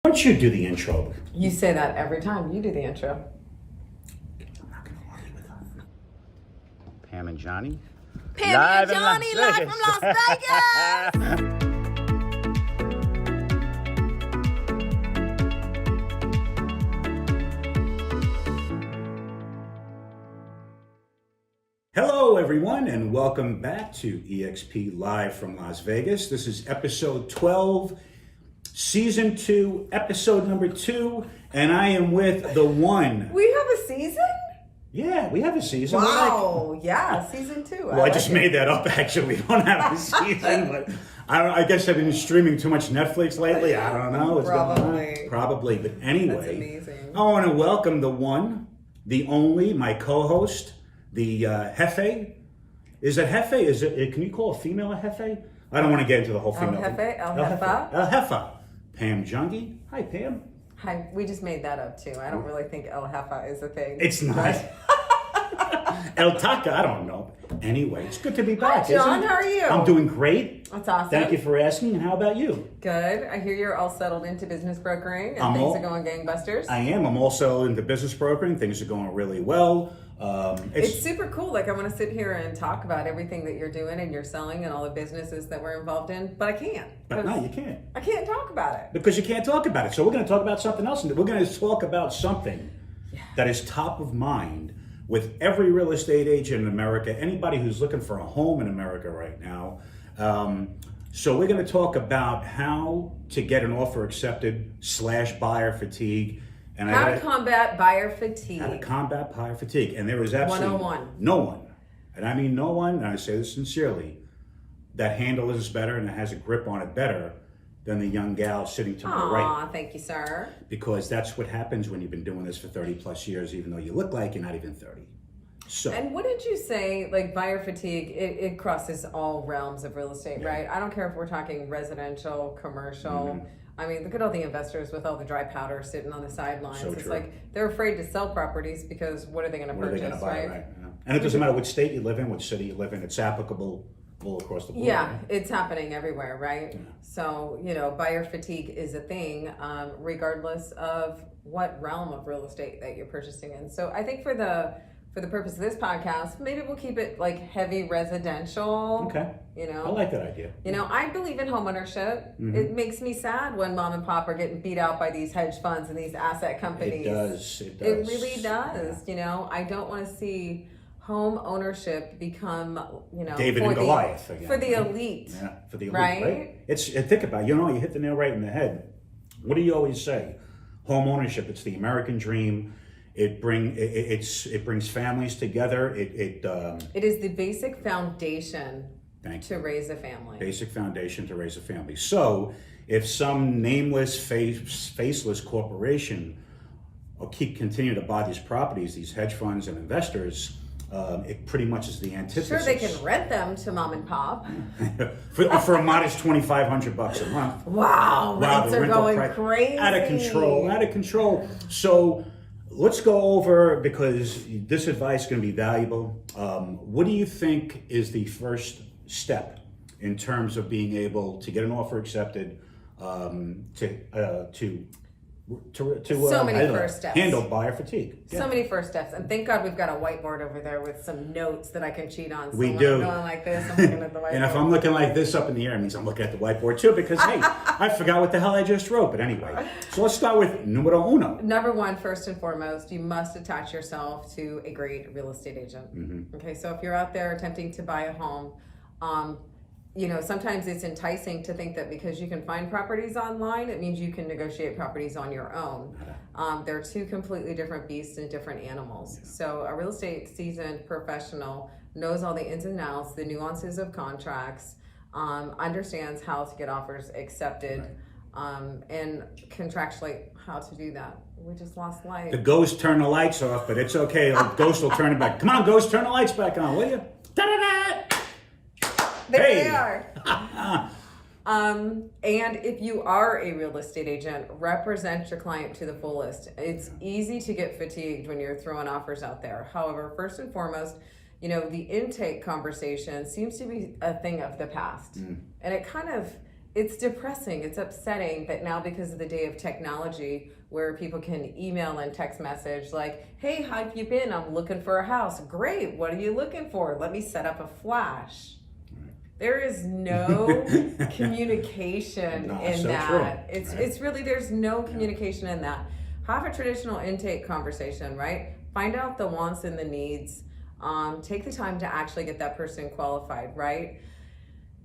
Why don't you do the intro? You say that every time you do the intro. I'm not going to argue with that. Pam and Johnny. Pam and Johnny live from Las Vegas. Hello, everyone, and welcome back to eXp Live from Las Vegas. This is episode 12, season 2, episode number 2, and I am with the one. We have a season? Yeah, we have a season. Wow, yeah, season 2. Well, I just made that up, actually. We don't have a season, but I guess I've been streaming too much Netflix lately. I don't know. What's going on. Probably. But anyway, that's amazing. I want to welcome the one, the only, my co-host, the Jefe. Is it Jefe? Is it? Can you call a female a Jefe? I don't want to get into the whole female. El Jefe? El Jefa? El Jefa. Pam Jungi. Hi, Pam. Hi, we just made that up too. I don't really think El Jefa is a thing. It's not. El Taca, I don't know. Anyway, it's good to be back. Hi, John. How are you? I'm doing great. That's awesome. Thank you for asking. And how about you? Good. I hear you're all settled into business brokering and things are going gangbusters. I am. I'm also into business brokering. Things are going really well. It's super cool. Like, I want to sit here and talk about everything that you're doing and you're selling and all the businesses that we're involved in, but I can't. But no, you can't. I can't talk about it. Because you can't talk about it. So we're going to talk about something else. We're going to talk about something that is top of mind with every real estate agent in America, anybody who's looking for a home in America right now. So we're going to talk about how to get an offer accepted / buyer fatigue. And how to combat buyer fatigue. How to combat buyer fatigue. And there is absolutely 101. No one, and I mean no one, and I say this sincerely, that handles this better and has a grip on it better than the young gal sitting to my right. Aw, thank you, sir. Because that's what happens when you've been doing this for 30 plus years, even though you look like you're not even 30. So. And what did you say, like buyer fatigue, it crosses all realms of real estate, right? I don't care if we're talking residential, commercial. Mm-hmm. I mean, look at all the investors with all the dry powder sitting on the sidelines. So it's true. like they're afraid to sell properties because what are they going to purchase, What are they going to buy, right? Yeah. And it doesn't matter which state you live in, which city you live in, it's applicable all across the board. Yeah, right? it's happening everywhere, right? Yeah. So, buyer fatigue is a thing, regardless of what realm of real estate that you're purchasing in. So I think for the purpose of this podcast, maybe we'll keep it like heavy residential. Okay. I like that idea. I believe in homeownership. Mm-hmm. It makes me sad when mom and pop are getting beat out by these hedge funds and these asset companies. It does. It really does. Yeah. I don't want to see home ownership become, David and Goliath again. For the elite. Yeah, for the elite, right? Think about it. You hit the nail right in the head. What do you always say? Home ownership, it's the American dream. It brings families together. It is the basic foundation Thank to you. Raise a family. Basic foundation to raise a family. So if some nameless, faceless corporation continue to buy these properties, these hedge funds and investors, it pretty much is the antithesis. Sure, they can rent them to mom and pop for a modest $2,500 a month. Wow, rents are going crazy. Out of control. So let's go over, because this advice is going to be valuable. What do you think is the first step in terms of being able to get an offer accepted, so many first steps. Handle buyer fatigue? So many first steps, and thank God we've got a whiteboard over there with some notes that I can cheat on. So we when do. I'm going like this, I'm looking at the whiteboard. And if I'm looking like this up in the air, it means I'm looking at the whiteboard too, because hey, I forgot what the hell I just wrote. But anyway, so let's start with numero uno. Number one, first and foremost, you must attach yourself to a great real estate agent. Mm-hmm. Okay, so if you're out there attempting to buy a home, sometimes it's enticing to think that because you can find properties online, it means you can negotiate properties on your own. They're two completely different beasts and different animals. Yeah. So a real estate seasoned professional knows all the ins and outs, the nuances of contracts, understands how to get offers accepted, and contractually how to do that. We just lost light. The ghost turned the lights off, but it's okay. The ghost will turn it back. Come on, ghost, turn the lights back on, will you? Da-da-da! There they are. And if you are a real estate agent, represent your client to the fullest. It's easy to get fatigued when you're throwing offers out there. However, first and foremost, the intake conversation seems to be a thing of the past. And it kind of It's depressing. It's upsetting that now, because of the day of technology where people can email and text message like, hey, how have you been? I'm looking for a house. Great. What are you looking for? Let me set up a flash. There is no communication in that. It's really, there's no communication in that. Have a traditional intake conversation, right? Find out the wants and the needs. Take the time to actually get that person qualified, right?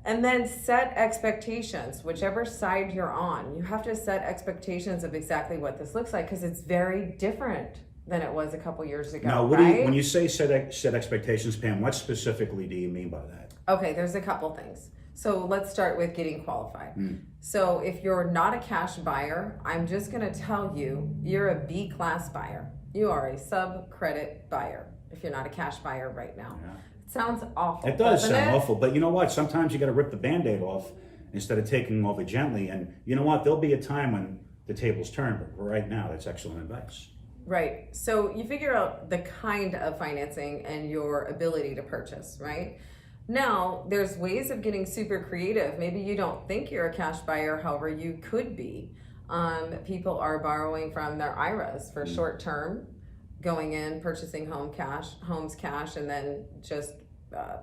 And then set expectations, whichever side you're on. You have to set expectations of exactly what this looks like, because it's very different than it was a couple years ago. Now, right? when you say set expectations, Pam, what specifically do you mean by that? Okay, there's a couple things. So let's start with getting qualified. So if you're not a cash buyer, I'm just gonna tell you, you're a B class buyer. You are a sub-credit buyer if you're not a cash buyer right now. Yeah. It sounds awful. It does sound awful, but you know what? Sometimes you got to rip the Band-Aid off instead of taking them over gently. And you know what? There'll be a time when the tables turn, but right now, that's excellent advice. Right. So you figure out the kind of financing and your ability to purchase, right? Now, there's ways of getting super creative. Maybe you don't think you're a cash buyer, however, you could be. People are borrowing from their IRAs for short term, going in, purchasing homes cash, and then just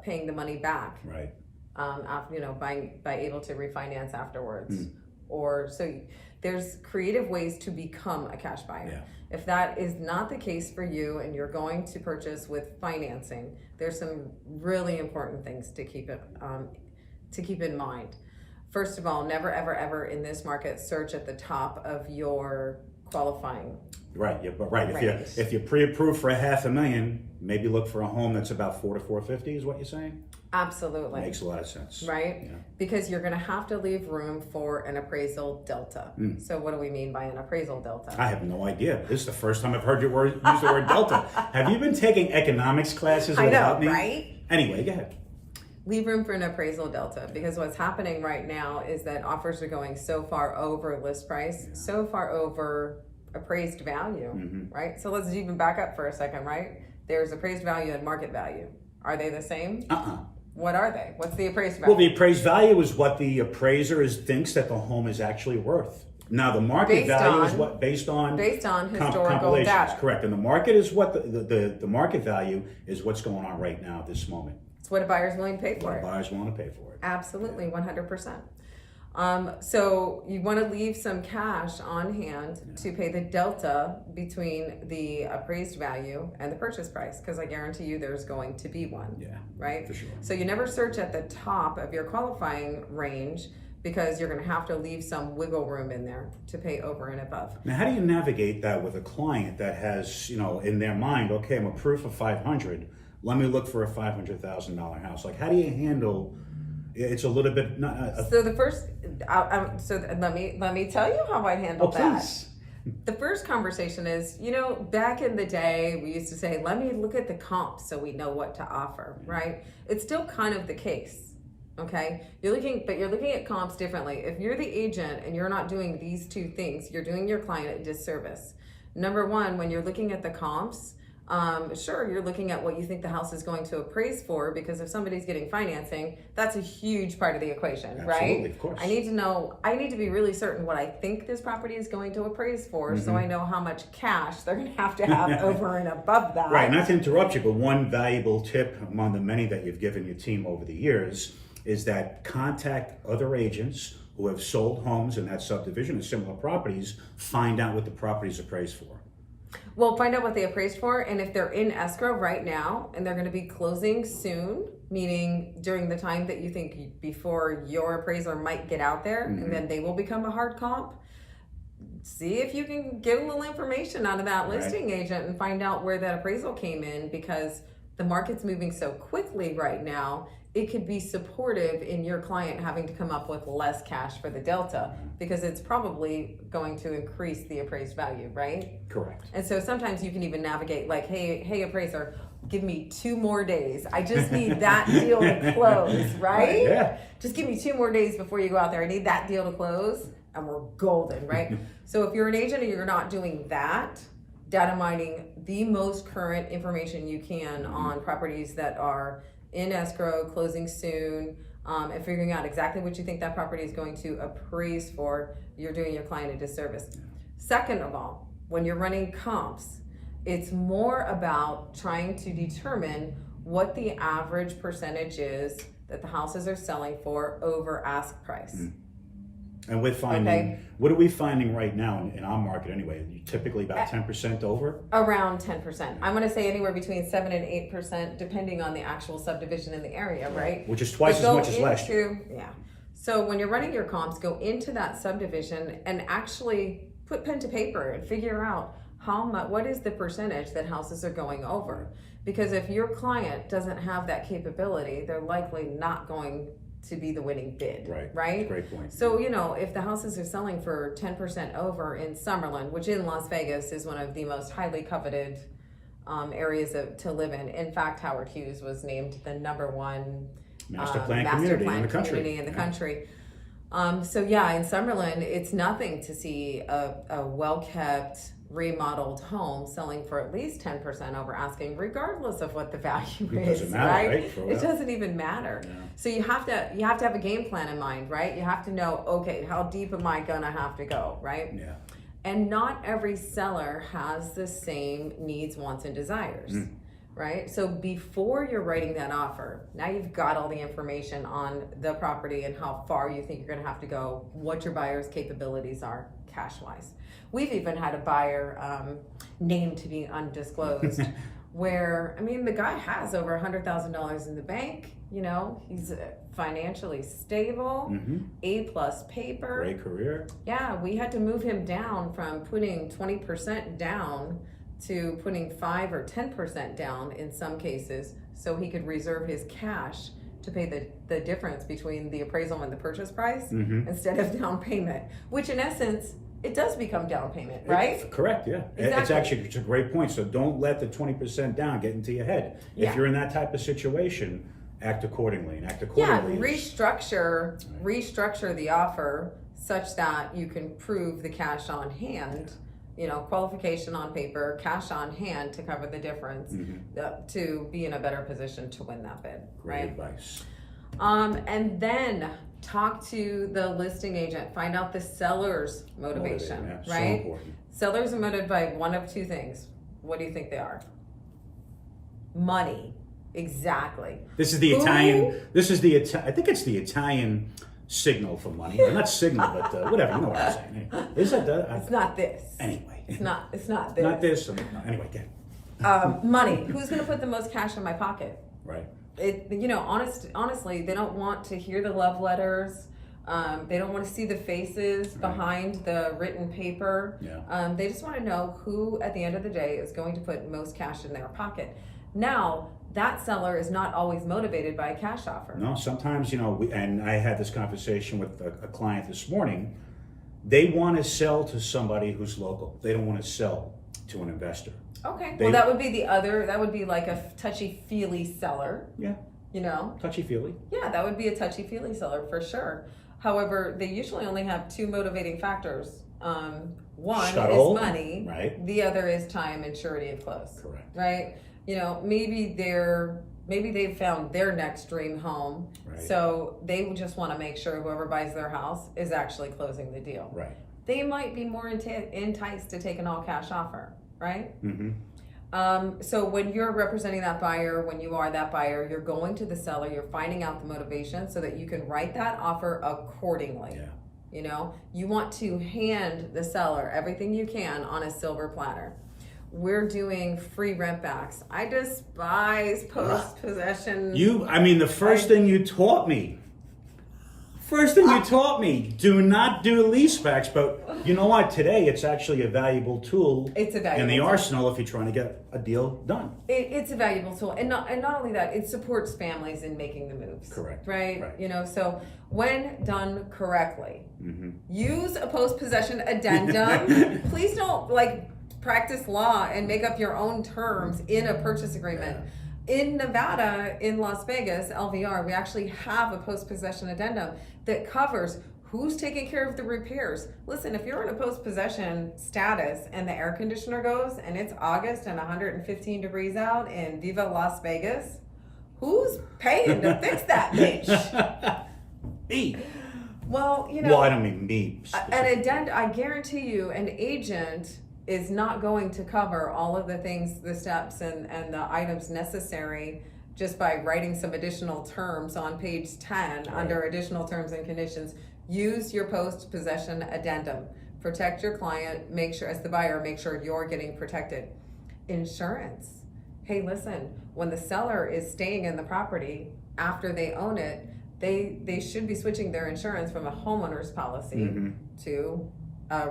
paying the money back. Right. After, by able to refinance afterwards. Or so there's creative ways to become a cash buyer. Yeah. If that is not the case for you and you're going to purchase with financing, there's some really important things to keep in mind. First of all, never ever ever in this market search at the top of your qualifying. Right. Yeah, but right. If you're pre-approved for $500,000, maybe look for a home that's about $400,000 to $450,000. Is what you're saying? Absolutely. Makes a lot of sense. Right? Yeah. Because you're going to have to leave room for an appraisal delta. So what do we mean by an appraisal delta? I have no idea. This is the first time I've heard you use the word delta. Have you been taking economics classes without me? Right? Anyway, go ahead. Leave room for an appraisal delta, because what's happening right now is that offers are going so far over list price, so far over appraised value, right? So let's even back up for a second, right? There's appraised value and market value. Are they the same? What are they? What's the appraised value? Well, the appraised value is what the appraiser thinks that the home is actually worth. Now, the market value is what based on historical data. Correct, and the market is what the market value is what's going on right now at this moment. It's what a buyer's willing to pay for it. Buyers want to pay for it. Absolutely, 100%. So you want to leave some cash on hand to pay the delta between the appraised value and the purchase price, because I guarantee you there's going to be one. Yeah, right? For sure. So you never search at the top of your qualifying range, because you're going to have to leave some wiggle room in there to pay over and above. Now, how do you navigate that with a client that has, in their mind, okay, I'm approved for $500,000. Let me look for a $500,000 house. Like, how do you handle? It's a little bit. So the first, let me tell you how I handled that. Please. The first conversation is, back in the day, we used to say, let me look at the comps so we know what to offer, right? It's still kind of the case. Okay, you're looking at comps differently. If you're the agent and you're not doing these two things, you're doing your client a disservice. Number one, when you're looking at the comps, sure, you're looking at what you think the house is going to appraise for, because if somebody's getting financing, that's a huge part of the equation, right? Absolutely, of course. I need to be really certain what I think this property is going to appraise for, so I know how much cash they're going to have over and above that. Right, not to interrupt you, but one valuable tip among the many that you've given your team over the years is that contact other agents who have sold homes in that subdivision and similar properties, find out what the property's appraised for. Well, find out what they appraised for, and if they're in escrow right now and they're going to be closing soon, meaning during the time that you think before your appraiser might get out there, and then they will become a hard comp, see if you can get a little information out of that listing agent and find out where that appraisal came in, because the market's moving so quickly right now. It could be supportive in your client having to come up with less cash for the delta, because it's probably going to increase the appraised value, right? Correct. And so sometimes you can even navigate like, hey appraiser, give me 2 more days. I just need that deal to close, right? Yeah. Just give me 2 more days before you go out there. I need that deal to close, and we're golden, right? So if you're an agent and you're not doing that, data mining the most current information you can on properties that are in escrow, closing soon, and figuring out exactly what you think that property is going to appraise for, you're doing your client a disservice. Second of all, when you're running comps, it's more about trying to determine what the average percentage is that the houses are selling for over ask price. And we're finding, what are we finding right now in our market anyway? Typically about 10% over? Around 10%. I'm going to say anywhere between 7 and 8%, depending on the actual subdivision in the area, right? Which is twice as much as last year. Yeah. So when you're running your comps, go into that subdivision and actually put pen to paper and figure out how much, what is the percentage that houses are going over. Because if your client doesn't have that capability, they're likely not going to be the winning bid, right? Great point. So, if the houses are selling for 10% over in Summerlin, which in Las Vegas is one of the most highly coveted areas to live in. In fact, Howard Hughes was named the #1 master plan community in the country. So yeah, in Summerlin, it's nothing to see a well-kept, remodeled home selling for at least 10% over asking, regardless of what the value is. Doesn't matter, right? It doesn't even matter. Yeah. So you have to have a game plan in mind, right? You have to know, okay, how deep am I gonna have to go, right? Yeah. And not every seller has the same needs, wants, and desires. Right? So before you're writing that offer, now you've got all the information on the property and how far you think you're going to have to go, what your buyer's capabilities are cash-wise. We've even had a buyer named to be undisclosed where, the guy has over $100,000 in the bank. He's financially stable, A+ paper. Great career. Yeah, we had to move him down from putting 20% down to putting 5 or 10% down in some cases, so he could reserve his cash to pay the difference between the appraisal and the purchase price instead of down payment, which in essence, it does become down payment, right? Correct, yeah. Exactly. It's a great point. So don't let the 20% down get into your head. If you're in that type of situation, act accordingly. And act accordingly. Restructure the offer such that you can prove the cash on hand. Qualification on paper, cash on hand to cover the difference, to be in a better position to win that bid. Great advice. And then talk to the listing agent, find out the seller's motivation, right? So important. Sellers are motivated by one of two things. What do you think they are? Money. Exactly. This is the Italian, I think it's the Italian signal for money. Well, not signal, but whatever, you know what I'm saying. Is it? It's not this. Anyway. It's not this. Not this. Anyway, get money. Who's going to put the most cash in my pocket? Right. Honestly, they don't want to hear the love letters. They don't want to see the faces behind the written paper. Yeah. They just want to know who, at the end of the day, is going to put most cash in their pocket. Now, that seller is not always motivated by a cash offer. No, sometimes, and I had this conversation with a client this morning. They want to sell to somebody who's local. They don't want to sell to an investor. Okay. Well, that would be like a touchy-feely seller. Yeah. Touchy-feely. Yeah, that would be a touchy-feely seller for sure. However, they usually only have two motivating factors. One is money. Right. The other is time and surety of close. Correct. Right. Maybe they've found their next dream home. Right. So they just want to make sure whoever buys their house is actually closing the deal. Right. They might be more enticed to take an all cash offer. Right. So when you're representing that buyer, when you are that buyer, you're going to the seller, you're finding out the motivation so that you can write that offer accordingly. Yeah. You want to hand the seller everything you can on a silver platter. We're doing free rent backs. I despise post-possession. The first thing you taught me, do not do lease backs, but you know what? Today it's actually a valuable tool in the arsenal if you're trying to get a deal done. It's a valuable tool. And not only that, it supports families in making the moves. Correct. Right? So when done correctly, use a post-possession addendum. Please don't practice law and make up your own terms in a purchase agreement. Yeah. In Nevada, in Las Vegas, LVR, we actually have a post-possession addendum that covers who's taking care of the repairs. Listen, if you're in a post-possession status and the air conditioner goes and it's August and 115 degrees out in Viva Las Vegas, Who's paying to fix that bitch? Me. Well, Well, I don't mean me. I guarantee you, an agent is not going to cover all of the things, the steps, and the items necessary just by writing some additional terms on page 10 under additional terms and conditions. Use your post-possession addendum. Protect your client. Make sure, as the buyer, make sure you're getting protected. Insurance. Hey, listen, when the seller is staying in the property after they own it, they should be switching their insurance from a homeowner's policy to a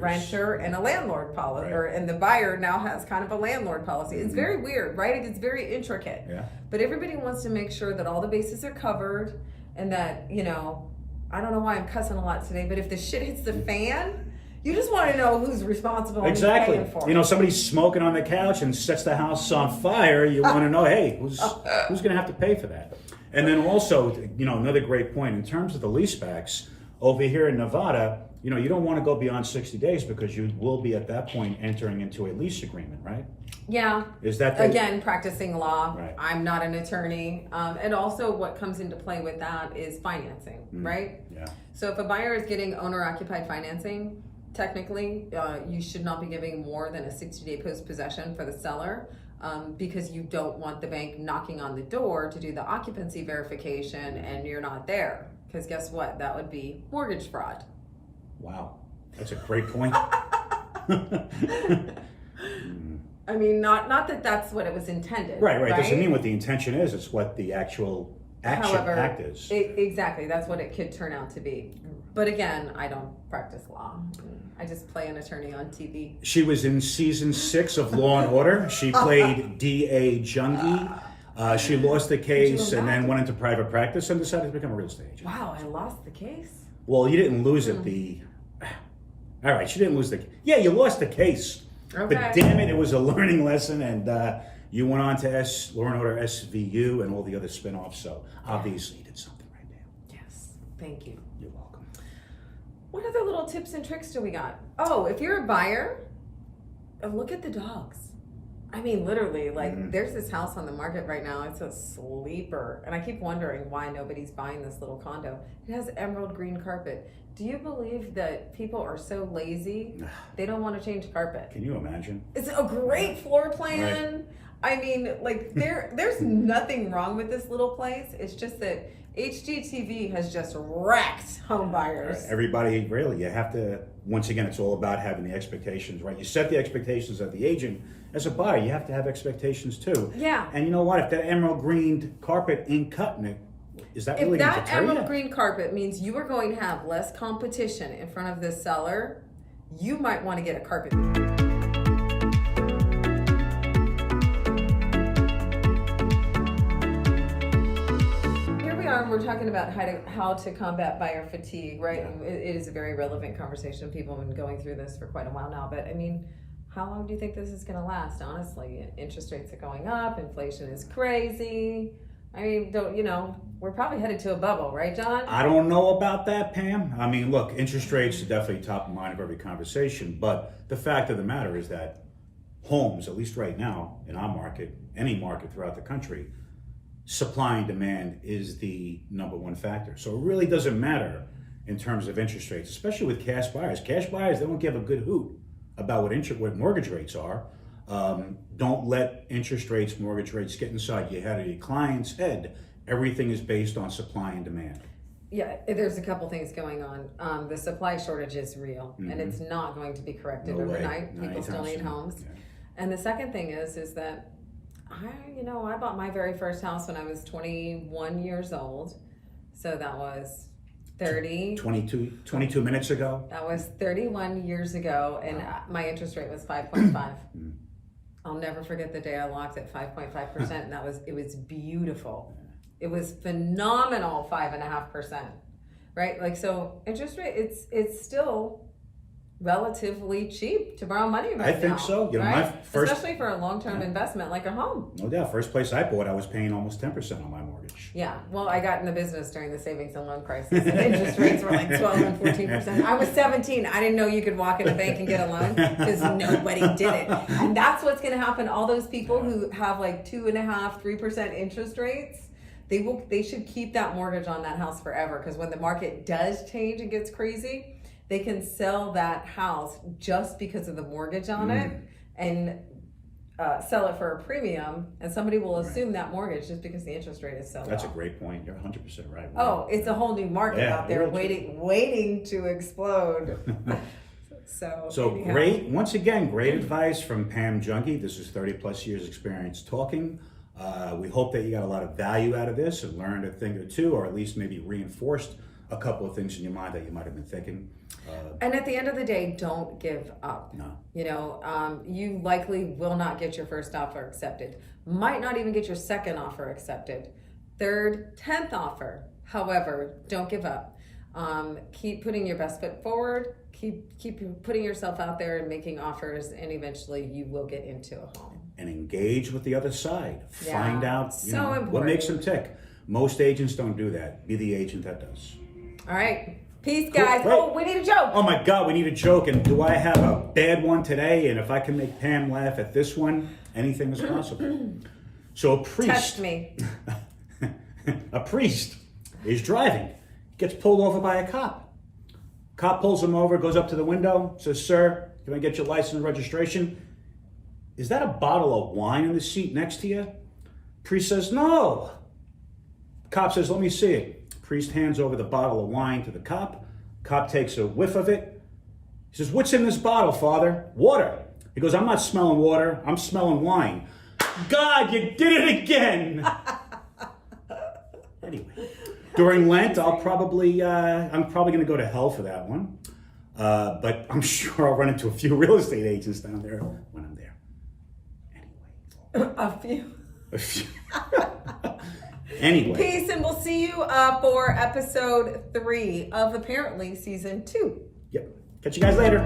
renter and a landlord policy, and the buyer now has kind of a landlord policy. It's very weird, right? It's very intricate. Yeah. But everybody wants to make sure that all the bases are covered, and that, you know, I don't know why I'm cussing a lot today, but if the shit hits the fan, you just want to know who's responsible. Exactly. And who's paying for it. You know, somebody's smoking on the couch and sets the house on fire. You want to know, hey, who's going to have to pay for that? And then also, you know, another great point in terms of the leasebacks over here in Nevada. You know, you don't want to go beyond 60 days because you will be at that point entering into a lease agreement, right? Yeah. Is that again practicing law? Right. I'm not an attorney, and also what comes into play with that is financing, right? Yeah. So if a buyer is getting owner-occupied financing, technically, you should not be giving more than a 60-day post-possession for the seller, because you don't want the bank knocking on the door to do the occupancy verification and you're not there. Because guess what? That would be mortgage fraud. Wow, that's a great point. I mean, not that that's what it was intended. Right. Doesn't mean what the intention is. It's what the actual act is. Exactly. That's what it could turn out to be. But again, I don't practice law. I just play an attorney on TV. She was in season 6 of Law and Order. She played D.A. Jungie. She lost the case and then went into private practice and decided to become a real estate agent. Wow, I lost the case? Well, you didn't lose it. All right, she didn't lose the... Yeah, you lost the case. Okay. But damn it was a learning lesson, and you went on to Law and Order SVU and all the other spinoffs, so obviously you did something right there. Yes, thank you. You're welcome. What other little tips and tricks do we got? Oh, if you're a buyer, look at the dogs. I mean, literally, like, there's this house on the market right now. It's a sleeper. And I keep wondering why nobody's buying this little condo. It has emerald green carpet. Do you believe that people are so lazy, they don't want to change carpet? Can you imagine? It's a great floor plan. Right. I mean, like, there's nothing wrong with this little place. It's just that HGTV has just wrecked home buyers. Everybody, really, you have to, once again, it's all about having the expectations, right? You set the expectations of the agent. As a buyer, you have to have expectations too. Yeah. And you know what? If that emerald green carpet ain't cutting it, is that really going to deter you? If that emerald green carpet means you are going to have less competition in front of the seller, you might want to get a carpet. Here we are, and we're talking about how to combat buyer fatigue, right? Yeah. It is a very relevant conversation. People have been going through this for quite a while now, but I mean, how long do you think this is going to last? Honestly, interest rates are going up. Inflation is crazy. I mean, we're probably headed to a bubble, right, John? I don't know about that, Pam. I mean, look, interest rates are definitely top of mind of every conversation. But the fact of the matter is that homes, at least right now in our market, any market throughout the country, supply and demand is the number one factor. So it really doesn't matter in terms of interest rates, especially with cash buyers. Cash buyers, they don't give a good hoot about what mortgage rates are. Don't let interest rates, mortgage rates get inside your head or your client's head. Everything is based on supply and demand. Yeah, there's a couple things going on. The supply shortage is real, and it's not going to be corrected overnight. People still need homes. Yeah. And the second thing is that I bought my very first house when I was 21 years old. So that was 22 minutes ago. That was 31 years ago, and my interest rate was 5.5. I'll never forget the day I locked at 5.5%, and it was beautiful. It was phenomenal, 5.5%, right? Like, so interest rate, it's still relatively cheap to borrow money right I think now, so. You know, right? my first, Especially for a long-term investment like a home. no doubt, first place I bought, I was paying almost 10% on my mortgage. Yeah, well, I got in the business during the savings and loan crisis, and interest rates were like 12 and 14%. I was 17. I didn't know you could walk in a bank and get a loan because nobody did it. And that's what's going to happen. All those people who have like 2.5%, 3% interest rates, they should keep that mortgage on that house forever, because when the market does change and gets crazy, they can sell that house just because of the mortgage on it and sell it for a premium, and somebody will assume that mortgage just because the interest rate is so low. That's a great point. You're 100% right. Oh, it's a whole new market out there waiting to explode. So anyhow. Great, once again, great advice from Pam Junkie. This is 30 plus years experience talking. We hope that you got a lot of value out of this and learned a thing or two, or at least maybe reinforced a couple of things in your mind that you might have been thinking. And at the end of the day, don't give up. No. You know, you likely will not get your first offer accepted. Might not even get your second offer accepted. Third, 10th offer. However, don't give up. Keep putting your best foot forward. Keep putting yourself out there and making offers, and eventually you will get into a home. And engage with the other side. Yeah, Find out what makes them tick. Most agents don't do that. Be the agent that does. All right. Peace, guys. Cool. Oh, we need a joke. Oh my God, we need a joke. And do I have a bad one today? And if I can make Pam laugh at this one, anything is possible. So a priest. Test me. A priest is driving, gets pulled over by a cop. Cop pulls him over, goes up to the window, says, "Sir, can I get your license and registration?" "Is that a bottle of wine in the seat next to you?" Priest says, "No." Cop says, "Let me see it." Priest hands over the bottle of wine to the cop. Cop takes a whiff of it. He says, "What's in this bottle, Father?" "Water." He goes, "I'm not smelling water, I'm smelling wine." "God, you did it again." Anyway, during Lent, I'm probably going to go to hell for that one. But I'm sure I'll run into a few real estate agents down there when I'm there. Anyway. A few. Anyway. Peace, and we'll see you for episode 3 of apparently season 2. Yep. Catch you guys later.